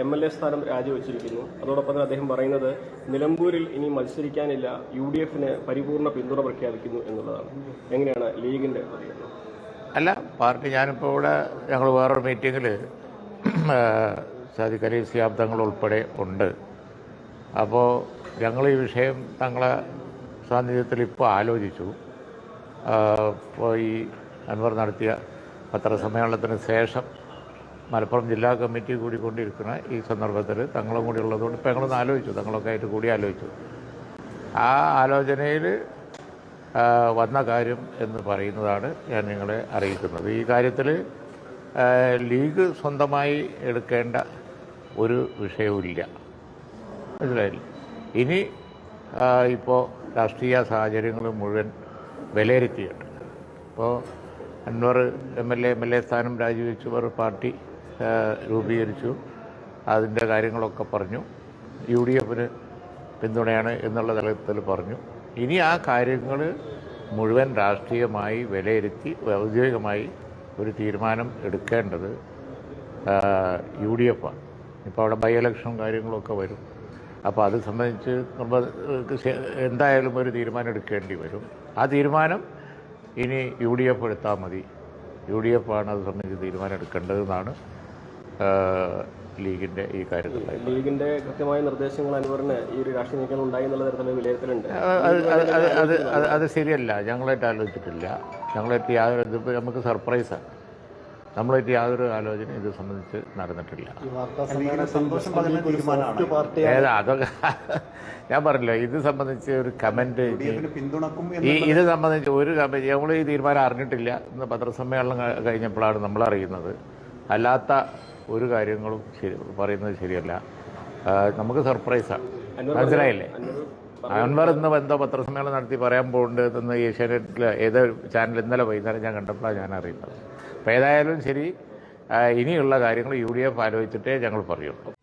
MLA സ്ഥാനം രാജിവെച്ചിരിക്കുന്നു. അതോടൊപ്പം തന്നെ അദ്ദേഹം പറയുന്നത് നിലമ്പൂരിൽ ഇനി മത്സരിക്കാനില്ല, UDF-ന് പരിപൂർണ പിന്തുണ പ്രഖ്യാപിക്കുന്നു എന്നുള്ളതാണ്. എങ്ങനെയാണ് ലീഗിന്റെ പ്രതികരണം? അല്ല, പാർട്ടി ഞാനിപ്പോൾ ഇവിടെ ഞങ്ങൾ വേറൊരു മീറ്റിങ്ങിൽ സാദിഖ് അലി ശിഹാബ് തങ്ങൾ ഉൾപ്പെടെ ഉണ്ട്. അപ്പോൾ ഞങ്ങൾ ഈ വിഷയം തങ്ങളെ സാന്നിധ്യത്തിൽ ഇപ്പോൾ ആലോചിച്ചു. ഇപ്പോൾ ഈ അൻവർ നടത്തിയ പത്രസമ്മേളനത്തിന് ശേഷം മലപ്പുറം ജില്ലാ കമ്മിറ്റി കൂടിക്കൊണ്ടിരിക്കുന്ന ഈ സന്ദർഭത്തിൽ തങ്ങളും കൂടി ഉള്ളതുകൊണ്ട് ഇപ്പോൾ ഞങ്ങളൊന്ന് ആലോചിച്ചു, തങ്ങളൊക്കെ ആയിട്ട് കൂടി ആലോചിച്ചു. ആ ആലോചനയിൽ വന്ന കാര്യം എന്ന് പറയുന്നതാണ് ഞാൻ നിങ്ങളെ അറിയിക്കുന്നത്. ഈ കാര്യത്തിൽ ലീഗ് സ്വന്തമായി എടുക്കേണ്ട ഒരു വിഷയവുമില്ല, മനസ്സിലായില്ല. ഇനി ഇപ്പോൾ രാഷ്ട്രീയ സാഹചര്യങ്ങൾ മുഴുവൻ വിലയിരുത്തിയിട്ടുണ്ട്. ഇപ്പോൾ അൻവർ MLA സ്ഥാനം രാജിവെച്ചു, ഒരു പാർട്ടി രൂപീകരിച്ചു, അതിൻ്റെ കാര്യങ്ങളൊക്കെ പറഞ്ഞു, UDF-ന് പിന്തുണയാണ് എന്നുള്ള തലത്തിൽ പറഞ്ഞു. ഇനി ആ കാര്യങ്ങൾ മുഴുവൻ രാഷ്ട്രീയമായി വിലയിരുത്തി ഔദ്യോഗികമായി ഒരു തീരുമാനം എടുക്കേണ്ടത് UDF-ആണ്. ഇപ്പോൾ അവിടെ ബൈ ഇലക്ഷനും കാര്യങ്ങളൊക്കെ വരും. അപ്പോൾ അത് സംബന്ധിച്ച് നമ്മൾ എന്തായാലും ഒരു തീരുമാനം എടുക്കേണ്ടി വരും. ആ തീരുമാനം ഇനി UDF എടുത്താൽ മതി. UDF-ആണ് അത് സംബന്ധിച്ച് തീരുമാനം എടുക്കേണ്ടതെന്നാണ് ലീഗിൻ്റെ ഈ കാര്യത്തിൽ. ലീഗിന്റെ കൃത്യമായ നിർദ്ദേശങ്ങൾ അൻവറിന് ഈ ഒരു രാഷ്ട്രീയ നീക്കങ്ങൾ ഉണ്ടായി എന്നുള്ള തരത്തിലുള്ള വിലയിരുത്തലുണ്ട്. അത് ശരിയല്ല. ഞങ്ങളായിട്ട് ആലോചിച്ചിട്ടില്ല. ഞങ്ങളായിട്ട് യാതൊരു നമുക്ക് സർപ്രൈസാണ്. നമ്മളായിട്ട് യാതൊരു ആലോചന ഇത് സംബന്ധിച്ച് നടന്നിട്ടില്ല. അതൊക്കെ ഞാൻ പറഞ്ഞില്ല. ഇത് സംബന്ധിച്ച് ഒരു കമന്റ് ഇത് സംബന്ധിച്ച് ഒരു കമന്റ് ഞങ്ങൾ ഈ തീരുമാനം അറിഞ്ഞിട്ടില്ല. ഇന്ന് പത്രസമ്മേളനം കഴിഞ്ഞപ്പോഴാണ് നമ്മൾ അറിയുന്നത്. അല്ലാത്ത ഒരു കാര്യങ്ങളും പറയുന്നത് ശരിയല്ല. നമുക്ക് സർപ്രൈസാണ്, മനസ്സിലായില്ലേ? അൻവർ ഇന്ന് എന്തോ പത്രസമ്മേളനം നടത്തി പറയാൻ പോകുന്നുണ്ട് എന്ന് ഏഷ്യാനെറ്റിൽ ഏതോ ചാനൽ ഇന്നലെ വൈകുന്നേരം ഞാൻ കണ്ടപ്പോഴാണ് ഞാൻ അറിയുന്നത്. അപ്പോൾ ഏതായാലും ശരി, ഇനിയുള്ള കാര്യങ്ങൾ UDF ആലോചിച്ചിട്ടേ ഞങ്ങൾ പറയുള്ളൂ.